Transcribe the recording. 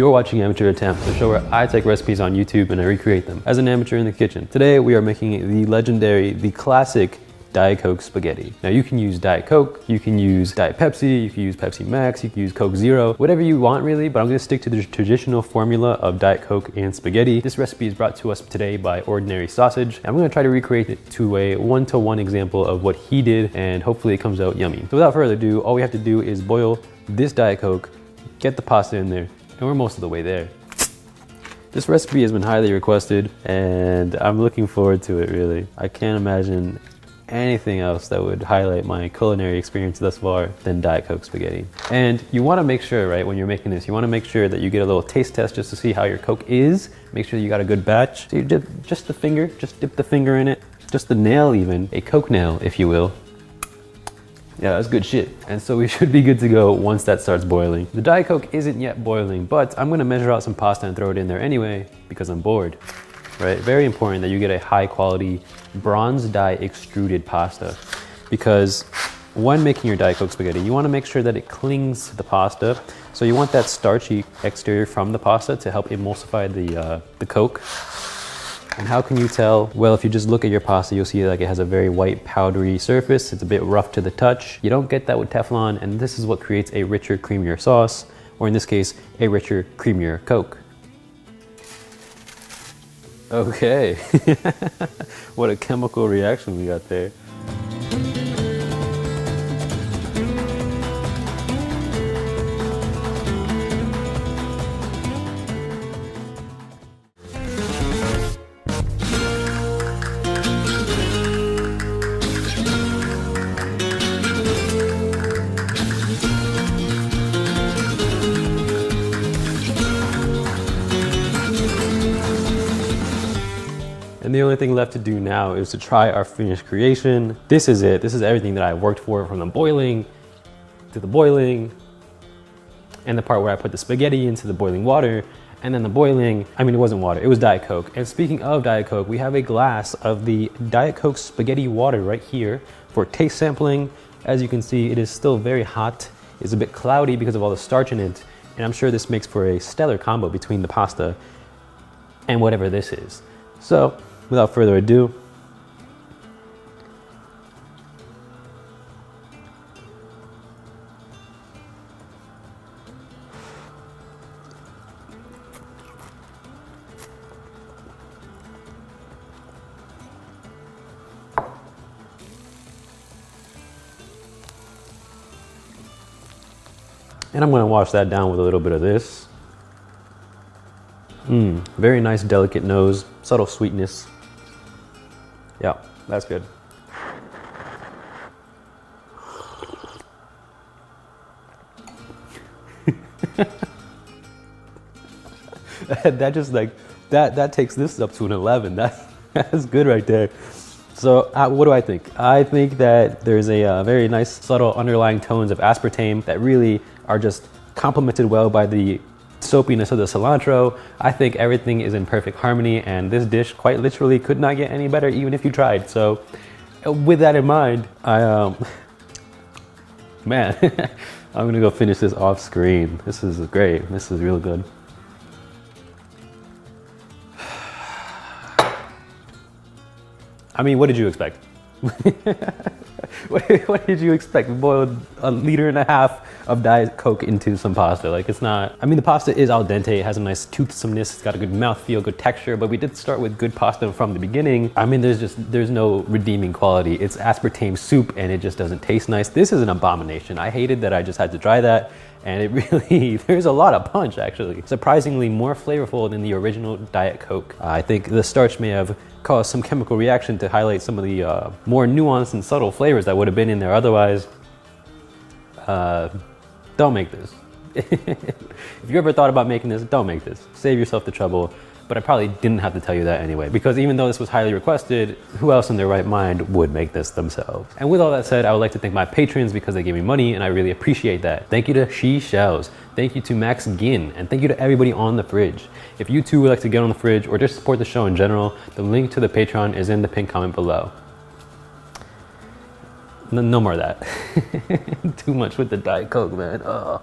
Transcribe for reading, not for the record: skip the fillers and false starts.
You're watching Amateur Attempts, the show where I take recipes on YouTube and I recreate them as an amateur in the kitchen. Today we are making the legendary, the classic Diet Coke spaghetti. Now you can use Diet Coke, you can use Diet Pepsi, you can use Pepsi Max, you can use Coke Zero, whatever you want really, but I'm gonna stick to the traditional formula of Diet Coke and spaghetti. This recipe is brought to us today by Ordinary Sausage. I'm gonna try to recreate it to a one-to-one example of what he did, and hopefully it comes out yummy. So without further ado, all we have to do is boil this Diet Coke, get the pasta in there, and we're most of the way there. This recipe has been highly requested, and I'm looking forward to it really. I can't imagine anything else that would highlight my culinary experience thus far than Diet Coke spaghetti. And you want to make sure, right, when you're making this, you want to make sure that you get a little taste test just to see how your Coke is. Make sure you got a good batch. So you dip just the finger, just dip the finger in it, just the nail even, a Coke nail, if you will. Yeah, that's good shit. And so we should be good to go once that starts boiling. The Diet Coke isn't yet boiling, but I'm gonna measure out some pasta and throw it in there anyway because I'm bored. Right? Very important that you get a high quality bronze die extruded pasta, because when making your Diet Coke spaghetti, you want to make sure that it clings to the pasta. So you want that starchy exterior from the pasta to help emulsify the Coke. And how can you tell? Well, if you just look at your pasta, you'll see like it has a very white powdery surface. It's a bit rough to the touch. You don't get that with Teflon, and this is what creates a richer, creamier sauce, or in this case, a richer, creamier Coke. Okay, what a chemical reaction we got there. And the only thing left to do now is to try our finished creation. This is it. This is everything that I worked for, from the boiling to the boiling, and the part where I put the spaghetti into the boiling water, and then the boiling, I mean, it wasn't water, it was Diet Coke. And speaking of Diet Coke, we have a glass of the Diet Coke spaghetti water right here for taste sampling. As you can see, it is still very hot. It's a bit cloudy because of all the starch in it. And I'm sure this makes for a stellar combo between the pasta and whatever this is. So, without further ado, and I'm going to wash that down with a little bit of this. Very nice, delicate nose, subtle sweetness. Yeah, that's good. That just like, that takes this up to an 11. That's good right there. So what do I think? I think that there's a very nice subtle underlying tones of aspartame that really are just complemented well by the soapiness of the cilantro. I think everything is in perfect harmony, and this dish quite literally could not get any better even if you tried. So with that in mind, man, I'm gonna go finish this off screen. This is great. This is real good. I mean, what did you expect? What did you expect? We boiled 1.5 liters of Diet Coke into some pasta. Like, it's not, I mean, the pasta is al dente. It has a nice toothsomeness. It's got a good mouthfeel, good texture, but we did start with good pasta from the beginning. I mean, there's no redeeming quality. It's aspartame soup and it just doesn't taste nice. This is an abomination. I hated that I just had to try that. And it really, there's a lot of punch actually. Surprisingly more flavorful than the original Diet Coke. I think the starch may have caused some chemical reaction to highlight some of the more nuanced and subtle flavors that would have been in there otherwise. Don't make this. If you ever thought about making this, don't make this. Save yourself the trouble. But I probably didn't have to tell you that anyway, because even though this was highly requested, who else in their right mind would make this themselves? And with all that said, I would like to thank my patrons because they gave me money, and I really appreciate that. Thank you to She Shells, thank you to Max Ginn, and thank you to everybody on the fridge. If you too would like to get on the fridge or just support the show in general, the link to the Patreon is in the pinned comment below. No more of that. Too much with the Diet Coke, man. Ugh.